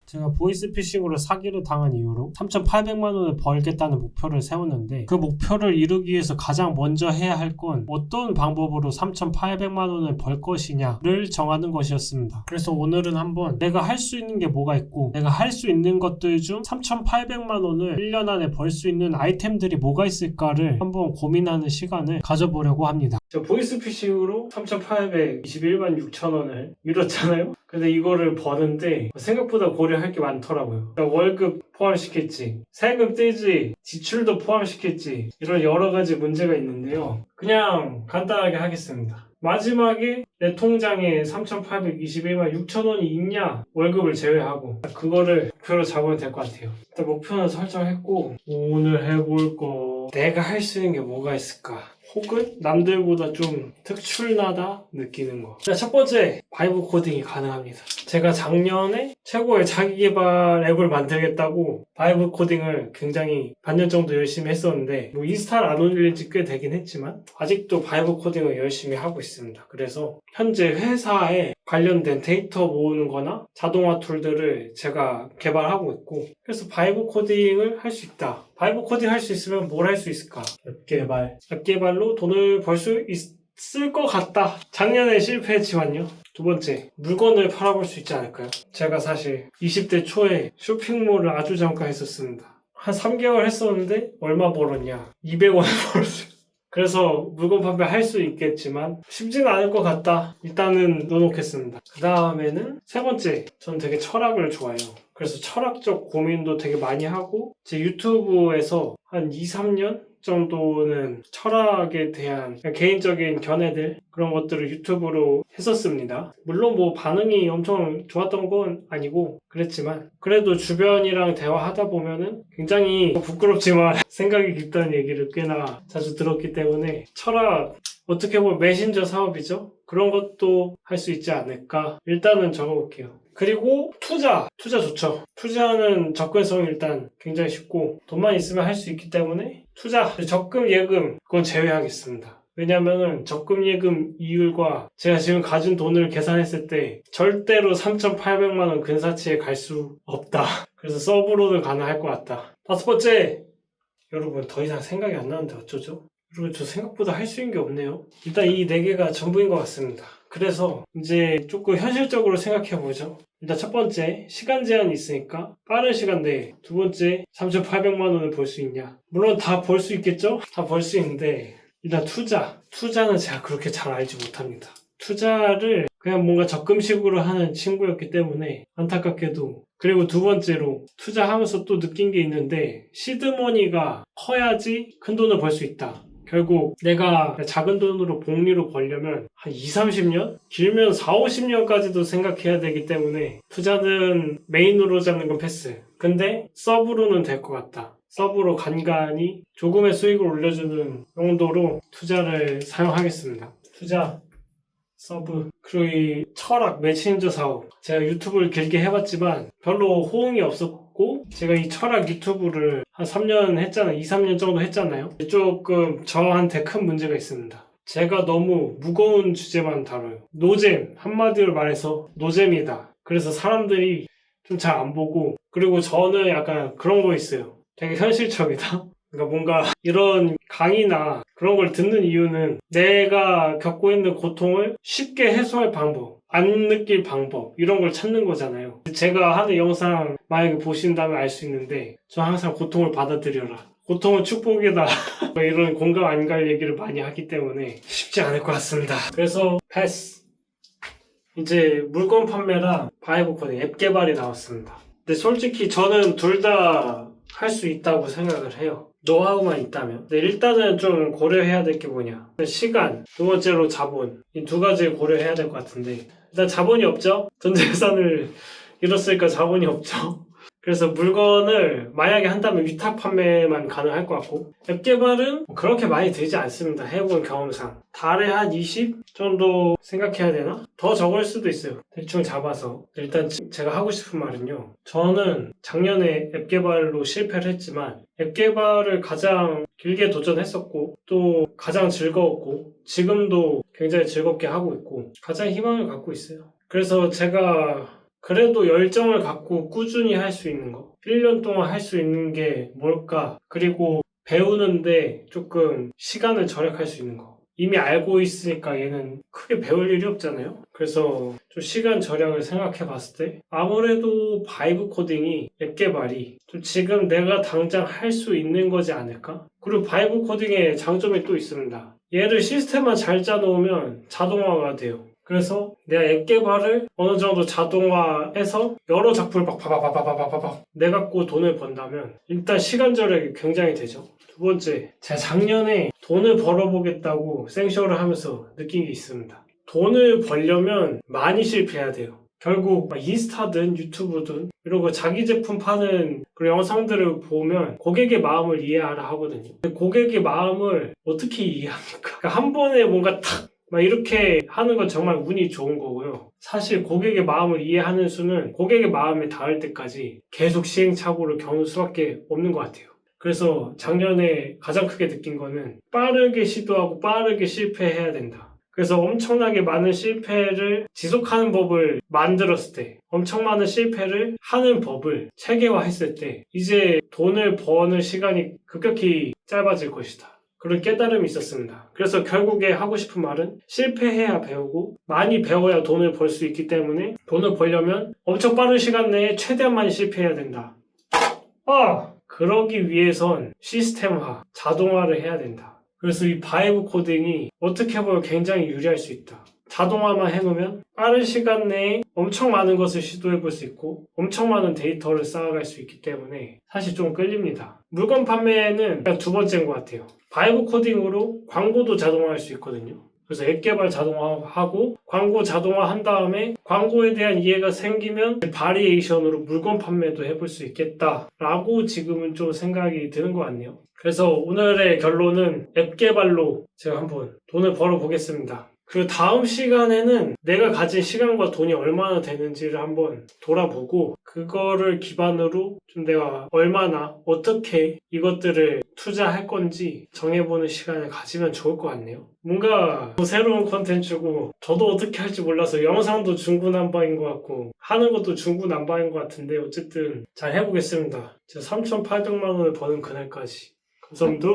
제가 보이스피싱으로 사기를 당한 이후로 3,800만 원을 벌겠다는 목표를 세웠는데 그 목표를 이루기 위해서 가장 먼저 해야 할 건 어떤 방법으로 3,800만 원을 벌 것이냐를 정하는 것이었습니다. 그래서 오늘은 한번 내가 할 수 있는 게 뭐가 있고 내가 할 수 있는 것들 중 3,800만 원을 1년 안에 벌 수 있는 아이템들이 뭐가 있을까를 한번 고민하는 시간을 가져보려고 합니다. 저 보이스피싱으로 3,821만 6천 원을 잃었잖아요. 근데 이거를 버는데 생각보다 고려할 게 많더라고요. 그러니까 월급 포함시켰지, 세금 떼지, 지출도 포함시켰지, 이런 여러 가지 문제가 있는데요. 그냥 간단하게 하겠습니다. 마지막에 내 통장에 3,821만 6천 원이 있냐, 월급을 제외하고 그거를 목표로 잡으면 될 것 같아요. 일단 목표는 설정했고 오늘 해볼 거 내가 할 수 있는 게 뭐가 있을까, 혹은 남들보다 좀 특출나다 느끼는 거. 자, 첫 번째, 바이브 코딩이 가능합니다. 제가 작년에 최고의 자기개발 앱을 만들겠다고 바이브 코딩을 굉장히 반년 정도 열심히 했었는데 뭐 인스타를 안 올린 지 꽤 되긴 했지만 아직도 바이브 코딩을 열심히 하고 있습니다. 그래서 현재 회사에 관련된 데이터 모으는 거나 자동화 툴들을 제가 개발하고 있고, 그래서 바이브 코딩을 할 수 있다. 바이브 코딩 할 수 있으면 뭘 할 수 있을까? 앱 개발로 돈을 벌 수 있을 것 같다. 작년에 실패했지만요. 두 번째, 물건을 팔아볼 수 있지 않을까요? 제가 사실 20대 초에 쇼핑몰을 아주 잠깐 했었습니다. 한 3개월 했었는데 얼마 벌었냐? 200원 벌었어요. 그래서 물건 판매할 수 있겠지만 쉽지는 않을 것 같다. 일단은 넣어놓겠습니다. 그 다음에는 세 번째, 저는 되게 철학을 좋아해요. 그래서 철학적 고민도 되게 많이 하고 제 유튜브에서 한 2, 3년 정도는 철학에 대한 개인적인 견해들, 그런 것들을 유튜브로 했었습니다. 물론 뭐 반응이 엄청 좋았던 건 아니고 그랬지만 그래도 주변이랑 대화하다 보면은 굉장히 부끄럽지만 생각이 깊다는 얘기를 꽤나 자주 들었기 때문에 철학, 어떻게 보면 메신저 사업이죠. 그런 것도 할 수 있지 않을까. 일단은 적어볼게요. 그리고 투자 좋죠. 투자는 접근성이 일단 굉장히 쉽고 돈만 있으면 할 수 있기 때문에 투자, 적금, 예금 그건 제외하겠습니다. 왜냐면은 적금, 예금 이율과 제가 지금 가진 돈을 계산했을 때 절대로 3,800만 원 근사치에 갈 수 없다. 그래서 서브로는 가능할 것 같다. 다섯 번째, 여러분 더 이상 생각이 안 나는데 어쩌죠? 여러분 저 생각보다 할 수 있는 게 없네요. 일단 이 네 개가 전부인 것 같습니다. 그래서 이제 조금 현실적으로 생각해보죠. 일단 첫 번째, 시간 제한이 있으니까 빠른 시간 내에. 두 번째, 3,800만 원을 벌 수 있냐. 물론 다 벌 수 있겠죠? 다 벌 수 있는데 일단 투자는 제가 그렇게 잘 알지 못합니다. 투자를 그냥 뭔가 적금식으로 하는 친구였기 때문에 안타깝게도. 그리고 두 번째로 투자하면서 또 느낀 게 있는데 시드머니가 커야지 큰 돈을 벌 수 있다. 결국 내가 작은 돈으로 복리로 벌려면 한 2, 30년? 길면 4, 50년까지도 생각해야 되기 때문에 투자는 메인으로 잡는 건 패스. 근데 서브로는 될 것 같다. 서브로 간간히 조금의 수익을 올려주는 용도로 투자를 사용하겠습니다. 투자, 서브, 그리고 이 철학, 메신저 사업. 제가 유튜브를 길게 해봤지만 별로 호응이 없었고 제가 이 철학 유튜브를 한 3년 했잖아요. 2, 3년 정도 했잖아요. 조금 저한테 큰 문제가 있습니다. 제가 너무 무거운 주제만 다뤄요. 노잼, 한마디로 말해서 노잼이다. 그래서 사람들이 좀 잘 안 보고, 그리고 저는 약간 그런 거 있어요. 되게 현실적이다. 그러니까 뭔가 이런 강의나 그런 걸 듣는 이유는 내가 겪고 있는 고통을 쉽게 해소할 방법, 안 느낄 방법, 이런 걸 찾는 거잖아요. 제가 하는 영상 만약에 보신다면 알 수 있는데 저 항상 고통을 받아들여라, 고통은 축복이다 이런 공감 안 갈 얘기를 많이 하기 때문에 쉽지 않을 것 같습니다. 그래서 패스. 이제 물건 판매랑 바이브 코딩, 앱 개발이 나왔습니다. 근데 솔직히 저는 둘 다 할 수 있다고 생각을 해요. 노하우만 있다면. 근데 일단은 좀 고려해야 될 게 뭐냐. 시간, 두 번째로 자본. 이 두 가지를 고려해야 될 것 같은데 일단 자본이 없죠? 전 재산을 잃었으니까 자본이 없죠. 그래서 물건을 만약에 한다면 위탁 판매만 가능할 것 같고, 앱 개발은 그렇게 많이 들지 않습니다. 해본 경험상. 달에 한 20 정도 생각해야 되나? 더 적을 수도 있어요. 대충 잡아서. 일단 제가 하고 싶은 말은요. 저는 작년에 앱 개발로 실패를 했지만 앱 개발을 가장 길게 도전했었고 또 가장 즐거웠고 지금도 굉장히 즐겁게 하고 있고 가장 희망을 갖고 있어요. 그래서 제가 그래도 열정을 갖고 꾸준히 할 수 있는 거. 1년 동안 할 수 있는 게 뭘까? 그리고 배우는데 조금 시간을 절약할 수 있는 거. 이미 알고 있으니까 얘는 크게 배울 일이 없잖아요. 그래서 좀 시간 절약을 생각해 봤을 때 아무래도 바이브 코딩이 앱 개발이 좀 지금 내가 당장 할 수 있는 거지 않을까? 그리고 바이브 코딩의 장점이 또 있습니다. 얘를 시스템만 잘 짜놓으면 자동화가 돼요. 그래서 내가 앱 개발을 어느 정도 자동화해서 여러 작품을 막 바바바바바바박 내갖고 돈을 번다면 일단 시간 절약이 굉장히 되죠. 두 번째, 제가 작년에 돈을 벌어보겠다고 생쇼를 하면서 느낀 게 있습니다. 돈을 벌려면 많이 실패해야 돼요. 결국 인스타든 유튜브든 이러고 자기 제품 파는 그런 영상들을 보면 고객의 마음을 이해하라 하거든요. 고객의 마음을 어떻게 이해합니까? 그러니까 한 번에 뭔가 탁 이렇게 하는 건 정말 운이 좋은 거고요. 사실 고객의 마음을 이해하는 수는 고객의 마음에 닿을 때까지 계속 시행착오를 겪을 수밖에 없는 것 같아요. 그래서 작년에 가장 크게 느낀 거는 빠르게 시도하고 빠르게 실패해야 된다. 그래서 엄청나게 많은 실패를 지속하는 법을 만들었을 때, 엄청 많은 실패를 하는 법을 체계화했을 때 이제 돈을 버는 시간이 급격히 짧아질 것이다. 그런 깨달음이 있었습니다. 그래서 결국에 하고 싶은 말은 실패해야 배우고 많이 배워야 돈을 벌 수 있기 때문에 돈을 벌려면 엄청 빠른 시간 내에 최대한 많이 실패해야 된다. 그러기 위해선 시스템화, 자동화를 해야 된다. 그래서 이 바이브 코딩이 어떻게 보면 굉장히 유리할 수 있다. 자동화만 해놓으면 빠른 시간 내에 엄청 많은 것을 시도해볼 수 있고 엄청 많은 데이터를 쌓아갈 수 있기 때문에 사실 좀 끌립니다. 물건 판매는 그냥 두 번째인 것 같아요. 바이브 코딩으로 광고도 자동화할 수 있거든요. 그래서 앱 개발 자동화하고 광고 자동화한 다음에 광고에 대한 이해가 생기면 바리에이션으로 물건 판매도 해볼 수 있겠다라고 지금은 좀 생각이 드는 것 같네요. 그래서 오늘의 결론은 앱 개발로 제가 한번 돈을 벌어보겠습니다. 그리고 다음 시간에는 내가 가진 시간과 돈이 얼마나 되는지를 한번 돌아보고 그거를 기반으로 좀 내가 얼마나 어떻게 이것들을 투자할 건지 정해보는 시간을 가지면 좋을 것 같네요. 뭔가 새로운 컨텐츠고 저도 어떻게 할지 몰라서 영상도 중구난방인 것 같고 하는 것도 중구난방인 것 같은데 어쨌든 잘 해보겠습니다. 제가 3,800만 원을 버는 그날까지. 감사합니다.